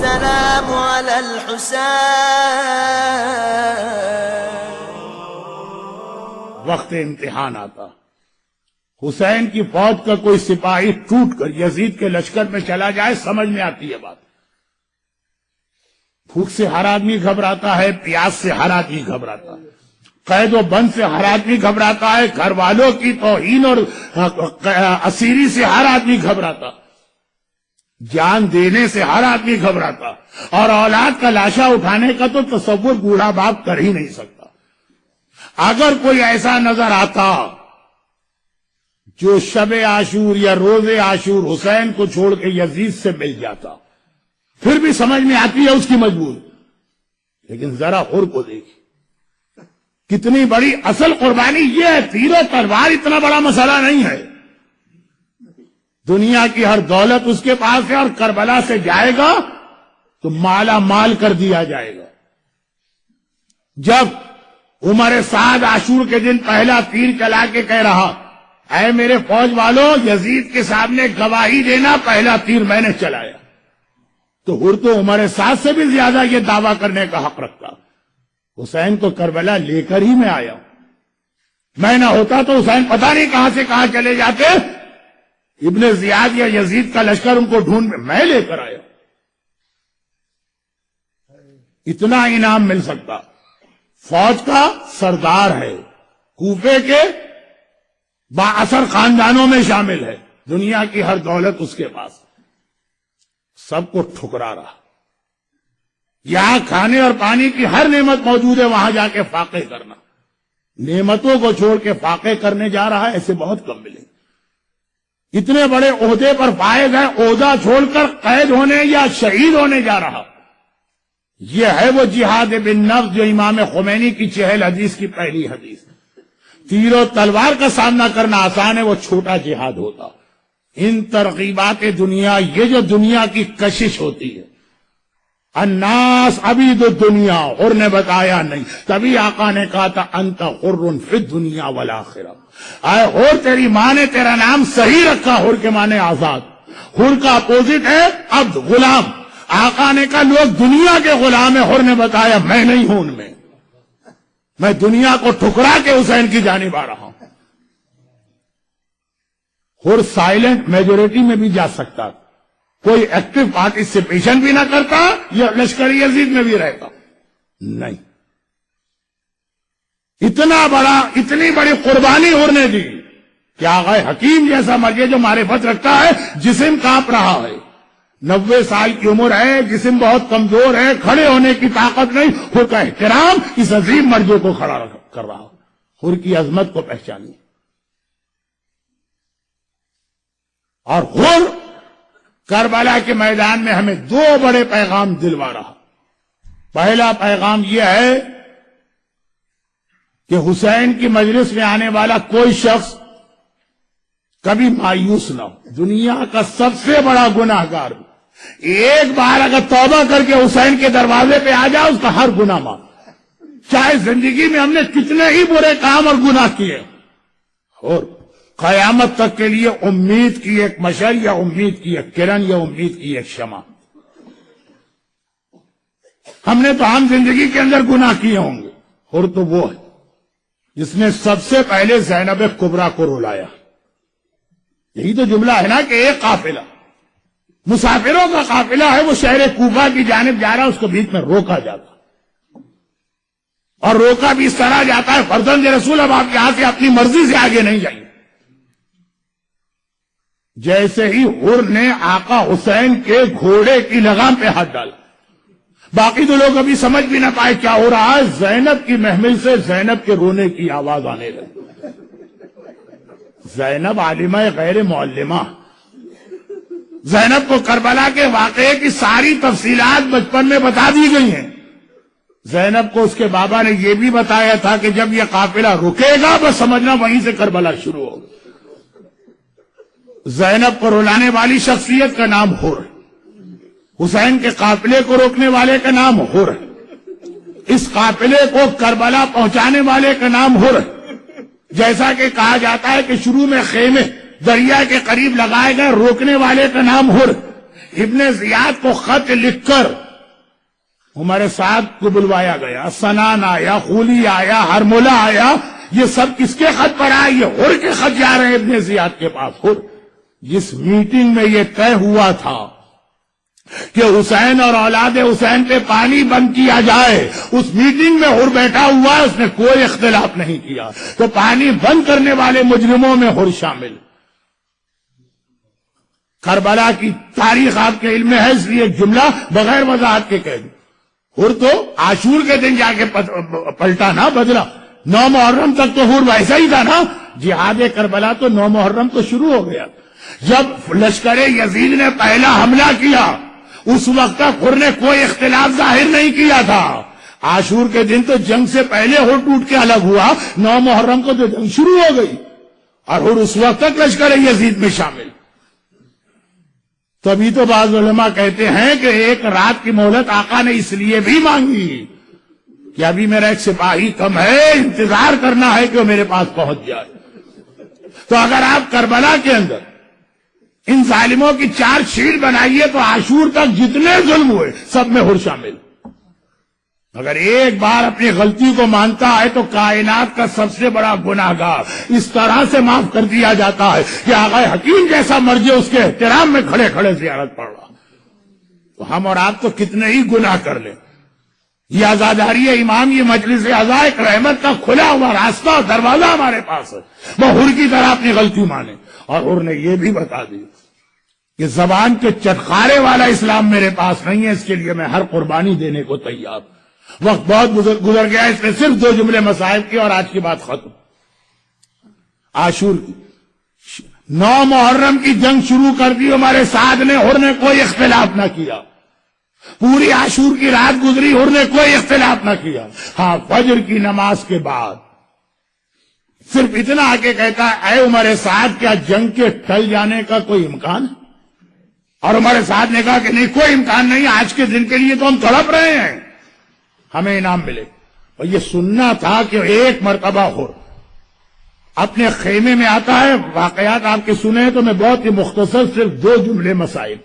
السلام على الحسين. وقت امتحان آتا، حسین کی فوج کا کوئی سپاہی ٹوٹ کر یزید کے لشکر میں چلا جائے، سمجھ میں آتی ہے بات. بھوک سے ہر آدمی گھبراتا ہے، پیاس سے ہر آدمی گھبراتا ہے، قید و بند سے ہر آدمی گھبراتا ہے، گھر والوں کی توہین اور اسیری سے ہر آدمی گھبراتا، جان دینے سے ہر آدمی گھبراتا، اور اولاد کا لاشا اٹھانے کا تو تصور بوڑھا باپ کر ہی نہیں سکتا. اگر کوئی ایسا نظر آتا جو شب عاشور یا روز عاشور حسین کو چھوڑ کے یزید سے مل جاتا، پھر بھی سمجھ میں آتی ہے اس کی مجبوری. لیکن ذرا اور کو دیکھیں کتنی بڑی اصل قربانی یہ ہے. تیر و تلوار اتنا بڑا مسئلہ نہیں ہے، دنیا کی ہر دولت اس کے پاس ہے، اور کربلا سے جائے گا تو مالا مال کر دیا جائے گا. جب عمر سعد عاشور کے دن پہلا تیر چلا کے کہہ رہا اے میرے فوج والوں، یزید کے سامنے گواہی دینا، پہلا تیر میں نے چلایا، تو عمر سعد سے بھی زیادہ یہ دعویٰ کرنے کا حق رکھتا. حسین تو کربلا لے کر ہی میں آیا ہوں، میں نہ ہوتا تو حسین پتہ نہیں کہاں سے کہاں چلے جاتے. ابن زیاد یا یزید کا لشکر ان کو ڈھونڈ میں لے کر آیا. اتنا انعام مل سکتا. فوج کا سردار ہے، کوفے کے با اثر خاندانوں میں شامل ہے، دنیا کی ہر دولت اس کے پاس، سب کو ٹھکرا رہا. یہاں کھانے اور پانی کی ہر نعمت موجود ہے، وہاں جا کے فاقے کرنا. نعمتوں کو چھوڑ کے فاقے کرنے جا رہا ہے، ایسے بہت کم ملیں. اتنے بڑے عہدے پر فائز ہے، عہدہ چھوڑ کر قید ہونے یا شہید ہونے جا رہا. یہ ہے وہ جہاد بالنفس جو امام خمینی کی 40 حدیث کی پہلی حدیث. تیر و تلوار کا سامنا کرنا آسان ہے، وہ چھوٹا جہاد ہوتا. ان ترغیبات دنیا، یہ جو دنیا کی کشش ہوتی ہے، الناس عبید الدنیا، اور نے بتایا نہیں، تبھی آقا نے کہا تھا انت حر فی الدنیا والآخرہ. اے حر، تیری ماں نے تیرا نام صحیح رکھا، حر کے معنی آزاد. حر کا اپوزٹ ہے عبد، غلام. آقا نے کہا لوگ دنیا کے غلام ہیں، حر نے بتایا میں نہیں ہوں ان میں دنیا کو ٹھکرا کے حسین کی جانب آ رہا ہوں. حر سائلنٹ میجورٹی میں بھی جا سکتا، کوئی ایکٹیو پارٹیسپیشن بھی نہ کرتا، یا لشکر یزید میں بھی رہتا نہیں. اتنی بڑی قربانی حر نے دی کہ آغا حکیم جیسا مرجع جو معرفت رکھتا ہے، جسم کانپ رہا ہے، 90 سال کی عمر ہے، جسم بہت کمزور ہے، کھڑے ہونے کی طاقت نہیں، حر کا احترام اس عظیم مرجع کو کھڑا کر رہا. حر کی عظمت کو پہچانی. اور حر کربلا کے میدان میں ہمیں 2 بڑے پیغام دلوا رہا. پہلا پیغام یہ ہے کہ حسین کی مجلس میں آنے والا کوئی شخص کبھی مایوس نہ ہو. دنیا کا سب سے بڑا گناہگار ایک بار اگر توبہ کر کے حسین کے دروازے پہ آ جائے، اس کا ہر گناہ معاف. چاہے زندگی میں ہم نے کتنے ہی برے کام اور گناہ کیے، اور قیامت تک کے لیے امید کی ایک مشعل، یا امید کی ایک کرن، یا امید کی ایک شمع. ہم نے تو عام زندگی کے اندر گناہ کیے ہوں گے، اور تو وہ ہے جس نے سب سے پہلے زینب کبریٰ کو رلایا. یہی تو جملہ ہے نا کہ ایک قافلہ، مسافروں کا قافلہ ہے، وہ شہر کوفہ کی جانب جا رہا ہے، اس کو بیچ میں روکا جاتا، اور روکا بھی اس طرح جاتا ہے فرزند رسول، اب آپ یہاں سے اپنی مرضی سے آگے نہیں جائیں. جیسے ہی حر نے آقا حسین کے گھوڑے کی لگام پہ ہاتھ ڈالا، باقی تو لوگ ابھی سمجھ بھی نہ پائے کیا ہو رہا ہے. زینب کی محمل سے زینب کے رونے کی آواز آنے لگی. زینب عالمہ غیر معلمہ، زینب کو کربلا کے واقعے کی ساری تفصیلات بچپن میں بتا دی گئی ہیں. زینب کو اس کے بابا نے یہ بھی بتایا تھا کہ جب یہ قافلہ رکے گا بس سمجھنا وہیں سے کربلا شروع ہوگا. زینب کو رلانے والی شخصیت کا نام حر، حسین کے قافلے کو روکنے والے کا نام حر، اس قافلے کو کربلا پہنچانے والے کا نام حر. جیسا کہ کہا جاتا ہے کہ شروع میں خیمے دریا کے قریب لگائے گئے، روکنے والے کا نام حر. ابن زیاد کو خط لکھ کر عمر سعد کو بلوایا گیا، سنان آیا، خولی آیا، ہرملہ آیا، یہ سب کس کے خط پر آئے؟ یہ ہر کے خط جا رہے ہیں ابن زیاد کے پاس۔ ہر جس میٹنگ میں یہ طے ہوا تھا کہ حسین اور اولاد حسین پہ پانی بند کیا جائے، اس میٹنگ میں ہر بیٹھا ہوا ہے، اس نے کوئی اختلاف نہیں کیا، تو پانی بند کرنے والے مجرموں میں ہر شامل۔ کربلا کی تاریخ آپ کے علم میں ہے، اس لیے ایک جملہ بغیر وضاحت کے کہہ دوں، ہر تو عاشور کے دن جا کے پلٹا نا، بدلا۔ 9 محرم تک تو ہر ویسا ہی تھا نا، جہاد کربلا تو 9 محرم تو شروع ہو گیا۔ جب لشکر یزید نے پہلا حملہ کیا اس وقت تک ہر نے کوئی اختلاف ظاہر نہیں کیا تھا۔ عاشور کے دن تو جنگ سے پہلے ہر ٹوٹ کے الگ ہوا، 9 محرم کو تو جنگ شروع ہو گئی اور ہر اس وقت تک لشکر یزید میں شامل۔ تبھی تو بعض علماء کہتے ہیں کہ ایک رات کی مہلت آقا نے اس لیے بھی مانگی کہ ابھی میرا ایک سپاہی کم ہے، انتظار کرنا ہے کہ وہ میرے پاس پہنچ جائے۔ تو اگر آپ کربلا کے اندر ان ظالموں کی چارج شیٹ بنائیے تو عاشور تک جتنے ظلم ہوئے سب میں ہر شامل۔ اگر ایک بار اپنی غلطی کو مانتا ہے تو کائنات کا سب سے بڑا گناہگار اس طرح سے معاف کر دیا جاتا ہے کہ آغا حکیم جیسا مرجع اس کے احترام میں کھڑے کھڑے زیارت پڑ رہا۔ تو ہم اور آپ تو کتنے ہی گناہ کر لیں، یہ عزاداری امام، یہ مجلس عزا ایک رحمت کا کھلا ہوا راستہ اور دروازہ ہمارے پاس ہے، وہ ہر کی طرح اپنی غلطی مانے۔ اور ہر نے یہ بھی بتا دی کہ زبان کے چٹخارے والا اسلام میرے پاس نہیں ہے، اس کے لیے میں ہر قربانی دینے کو تیار۔ وقت بہت گزر گیا، اس میں صرف 2 جملے مصائب کی اور آج کی بات ختم۔ عاشور کی 9 محرم کی جنگ شروع کر دی ہمارے ساتھ نے، ہر نے کوئی اختلاف نہ کیا۔ پوری عاشور کی رات گزری، ہر نے کوئی اختلاف نہ کیا۔ ہاں، فجر کی نماز کے بعد صرف اتنا آ کے کہتا ہے، اے عمر سعد، کیا جنگ کے ٹل جانے کا کوئی امکان ہے؟ اور عمر سعد نے کہا کہ نہیں، کوئی امکان نہیں، آج کے دن کے لیے تو ہم تڑپ رہے ہیں، ہمیں انعام ملے۔ اور یہ سننا تھا کہ ایک مرتبہ ہو اپنے خیمے میں آتا ہے، واقعات آپ کے سنے تو میں بہت ہی مختصر صرف 2 جملے مسائل۔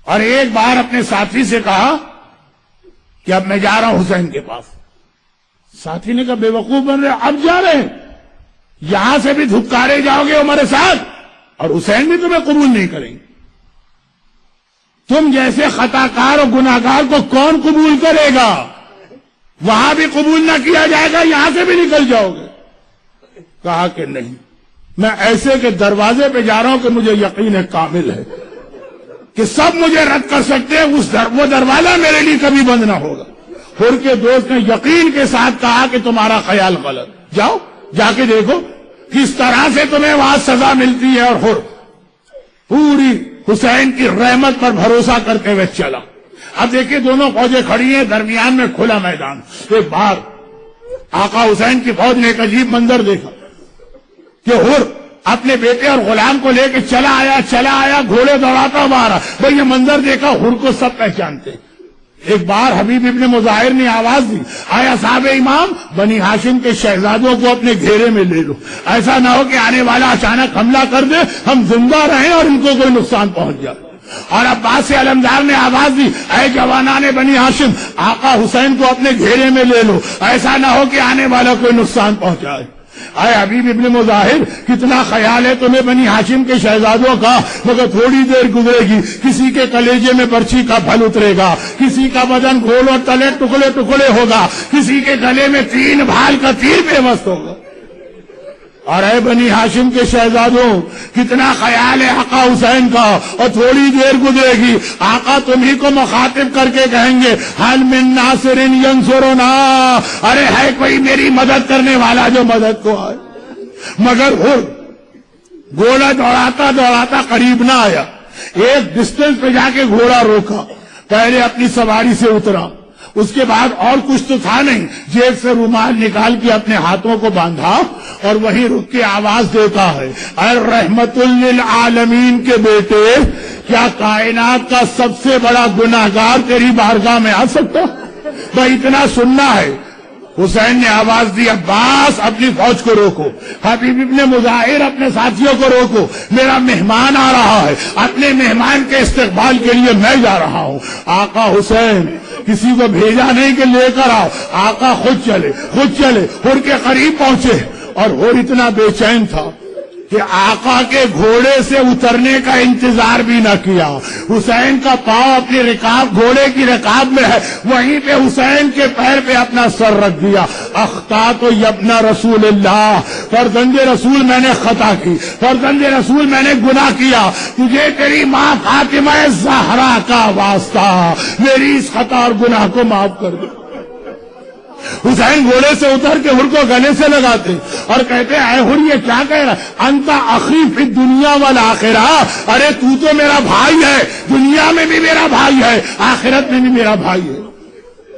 اور ایک بار اپنے ساتھی سے کہا کہ اب میں جا رہا ہوں حسین کے پاس۔ ساتھی نے کہا بے وقوف بن رہے، اب جا رہے ہیں؟ یہاں سے بھی دھکارے جاؤ گے عمر سعد، اور حسین بھی تمہیں قبول نہیں کریں گے۔ تم جیسے خطا کار اور گناہگار کو کون قبول کرے گا؟ وہاں بھی قبول نہ کیا جائے گا، یہاں سے بھی نکل جاؤ گے۔ کہا کہ نہیں، میں ایسے کے دروازے پہ جا رہا ہوں کہ مجھے یقین کامل ہے کہ سب مجھے رد کر سکتے ہیں، وہ دروازہ میرے لیے کبھی بند نہ ہوگا۔ ہر کے دوست نے یقین کے ساتھ کہا کہ تمہارا خیال غلط، جاؤ جا کے دیکھو کس طرح سے تمہیں وہاں سزا ملتی ہے۔ اور ہر پوری حسین کی رحمت پر بھروسہ کرتے ہوئے چلا۔ اب دیکھیے دونوں فوجیں کھڑی ہیں، درمیان میں کھلا میدان۔ ایک بار آقا حسین کی فوج نے ایک عجیب منظر دیکھا کہ ہر اپنے بیٹے اور غلام کو لے کے چلا آیا، گھوڑے دوڑاتا ہوا آ رہا۔ بھئی یہ منظر دیکھا، ہر کو سب پہچانتے۔ ایک بار حبیب ابن مظاہر نے آواز دی، آیا صاحب امام، بنی ہاشم کے شہزادوں کو اپنے گھیرے میں لے لو، ایسا نہ ہو کہ آنے والا اچانک حملہ کر دے، ہم زندہ رہیں اور ان کو کوئی نقصان پہنچ جائے۔ اور عباس علمدار نے آواز دی، اے جوانان بنی ہاشم، آقا حسین کو اپنے گھیرے میں لے لو، ایسا نہ ہو کہ آنے والا کوئی نقصان پہنچائے۔ اے حبیب ابن مظاہر، کتنا خیال ہے تمہیں بنی ہاشم کے شہزادوں کا، مگر تھوڑی دیر گزرے گی، کسی کے کلیجے میں برچھی کا پھل اترے گا، کسی کا بدن گھول اور تلے ٹکڑے ٹکڑے ہوگا، کسی کے گلے میں 3 بھال کا تیر پیوست ہوگا۔ اور اے بنی ہاشم کے شہزادوں، کتنا خیال ہے آقا حسین کا، اور تھوڑی دیر گزرے گی، آقا تمہیں کو مخاطب کر کے کہیں گے، حل من ناصر ینصرنا، ارے ہے کوئی میری مدد کرنے والا جو مدد کو آئے۔ مگر ہر گھوڑا دوڑاتا دوڑاتا قریب نہ آیا، ایک ڈسٹنس پہ جا کے گھوڑا روکا، پہلے اپنی سواری سے اترا، اس کے بعد اور کچھ تو تھا نہیں، جیب سے رومال نکال کے اپنے ہاتھوں کو باندھا اور وہیں رک کے آواز دیتا ہے، اے رحمت للعالمین کے بیٹے، کیا کائنات کا سب سے بڑا گناہگار تیری بارگاہ میں آ سکتا؟ بھائی اتنا سننا ہے، حسین نے آواز دی عباس اپنی فوج کو روکو، حبیب ابن مظاہر اپنے ساتھیوں کو روکو، میرا مہمان آ رہا ہے، اپنے مہمان کے استقبال کے لیے میں جا رہا ہوں۔ آقا حسین کسی کو بھیجا نہیں کہ لے کر آؤ، آقا خود چلے حر کے قریب پہنچے، اور حر اتنا بے چین تھا کہ آقا کے گھوڑے سے اترنے کا انتظار بھی نہ کیا۔ حسین کا پاؤں اپنی رکاب گھوڑے کی رکاب میں ہے، وہیں پہ حسین کے پیر پہ اپنا سر رکھ دیا۔ اخطأت یبن رسول اللہ، فرزند رسول میں نے خطا کی، فرزند رسول میں نے گناہ کیا، تجھے تیری ماں فاطمہ زہرا کا واسطہ میری اس خطا اور گناہ کو معاف کر دے۔ حسین گھوڑے سے اتر کے حر کو گلے سے لگاتے اور کہتے اے حر یہ کیا کہہ رہا ہے؟ انت اخی فی الدنیا والآخرہ، ارے تو میرا بھائی ہے، دنیا میں بھی میرا بھائی ہے، آخرت میں بھی میرا بھائی ہے۔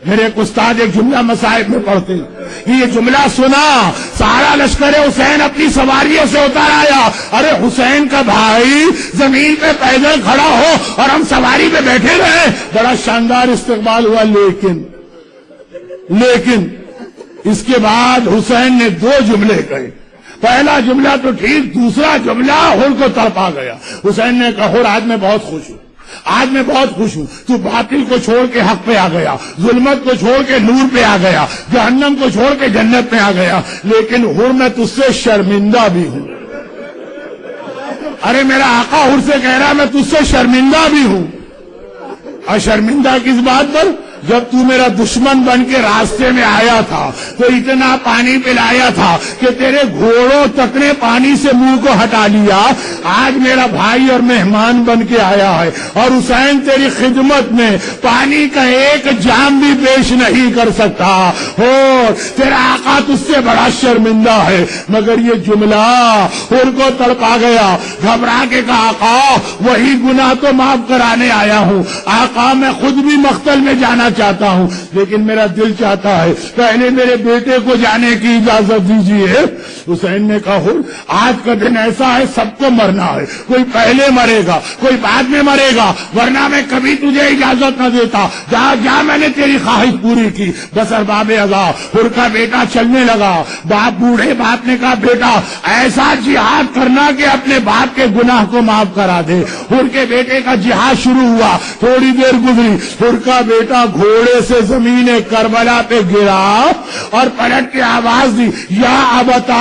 میرے ایک استاد ایک جملہ مصائب میں پڑھتے، یہ جملہ سنا، سارا لشکر حسین اپنی سواریوں سے اتر آیا، ارے حسین کا بھائی زمین پہ پیدل کھڑا ہو اور ہم سواری پہ بیٹھے رہے، بڑا شاندار استقبال ہوا۔ لیکن اس کے بعد حسین نے دو جملے کہے، پہلا جملہ تو ٹھیک، دوسرا جملہ حر کو تڑپا گیا۔ حسین نے کہا حر آج میں بہت خوش ہوں، آج میں بہت خوش ہوں، تو باطل کو چھوڑ کے حق پہ آ گیا، ظلمت کو چھوڑ کے نور پہ آ گیا، جہنم کو چھوڑ کے جنت پہ آ گیا، لیکن حر میں تجھ سے شرمندہ بھی ہوں۔ ارے میرا آقا حر سے کہہ رہا میں تجھ سے شرمندہ بھی ہوں۔ اور شرمندہ کس بات پر؟ جب تو میرا دشمن بن کے راستے میں آیا تھا تو اتنا پانی پلایا تھا کہ تیرے گھوڑوں تک نے پانی سے منہ کو ہٹا لیا، آج میرا بھائی اور مہمان بن کے آیا ہے اور حسین تیری خدمت میں پانی کا ایک جام بھی پیش نہیں کر سکتا، اور تیرا آقا تجھ سے بڑا شرمندہ ہے۔ مگر یہ جملہ حر کو تڑپا گیا، گھبرا کے کہا آقا وہی گناہ تو معاف کرانے آیا ہوں، آقا میں خود بھی مقتل میں جانا چاہتا ہوں، لیکن میرا دل چاہتا ہے پہلے میرے بیٹے کو جانے کی اجازت دیجیے۔ حسین نے کہا حر آج کا دن ایسا ہے، سب کو مرنا ہے، کوئی پہلے مرے گا کوئی بعد میں مرے گا، ورنہ میں کبھی تجھے اجازت نہ دیتا، جا میں نے تیری خواہش پوری کی۔ بس ارباب اذا حر کا بیٹا چلنے لگا، باپ بوڑھے باپ نے کہا بیٹا ایسا جہاد کرنا کہ اپنے باپ کے گناہ کو معاف کرا دے۔ حر کے بیٹے کا جہاد شروع ہوا، تھوڑی دیر گزری، حر کا بیٹا گھوڑے سے زمین کربلا پہ گرا اور پلٹ کے آواز دی یا ابتا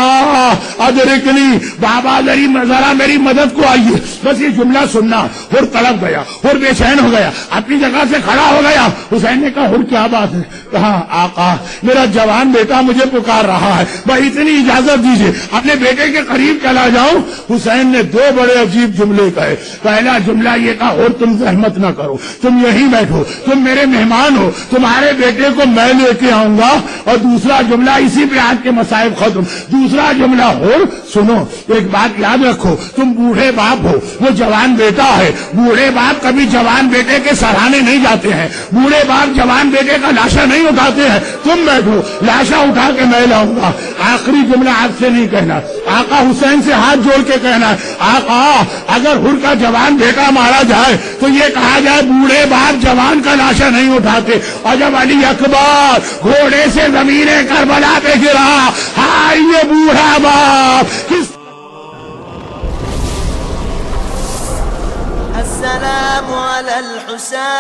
ادرکنی، بابا ذرا میری مدد کو آئیے۔ بس یہ جملہ سننا حر تڑپ گیا، حر بے چین ہو گیا، اپنی جگہ سے کھڑا ہو گیا۔ حسین نے کہا حر کیا بات ہے؟ کہا آقا میرا جوان بیٹا مجھے پکار رہا ہے، بھائی اتنی اجازت دیجیے اپنے بیٹے کے قریب چلا جاؤں۔ حسین نے دو بڑے عجیب جملے کہے، پہلا جملہ یہ کہا حر تم زحمت نہ کرو، تم یہیں بیٹھو، تم میرے مہمان ہو، تمہارے بیٹے کو میں لے کے آؤں گا۔ اور دوسرا جملہ اسی پہ آج کے مصائب ختم، دوسرا جملہ حر سنو ایک بات یاد رکھو، تم بوڑھے باپ ہو، وہ جوان بیٹا ہے، بوڑھے باپ کبھی جوان بیٹے کے سراہنے نہیں جاتے ہیں، بوڑھے باپ جوان بیٹے کا لاشا نہیں اٹھاتے ہیں، تم بیٹھو لاشا اٹھا کے میں لاؤں گا۔ آخری جملہ آپ سے نہیں کہنا، آقا حسین سے ہاتھ جوڑ کے کہنا ہے آقا اگر حر کا جوان بیٹا مارا جائے تو یہ کہا جائے بوڑھے باپ جوان کا لاشا نہیں اٹھاتے، اور جب علی اکبر گھوڑے سے زمین کربلا پہ گرا، ہائے یہ بوڑھا باپ کس السلام على الحسين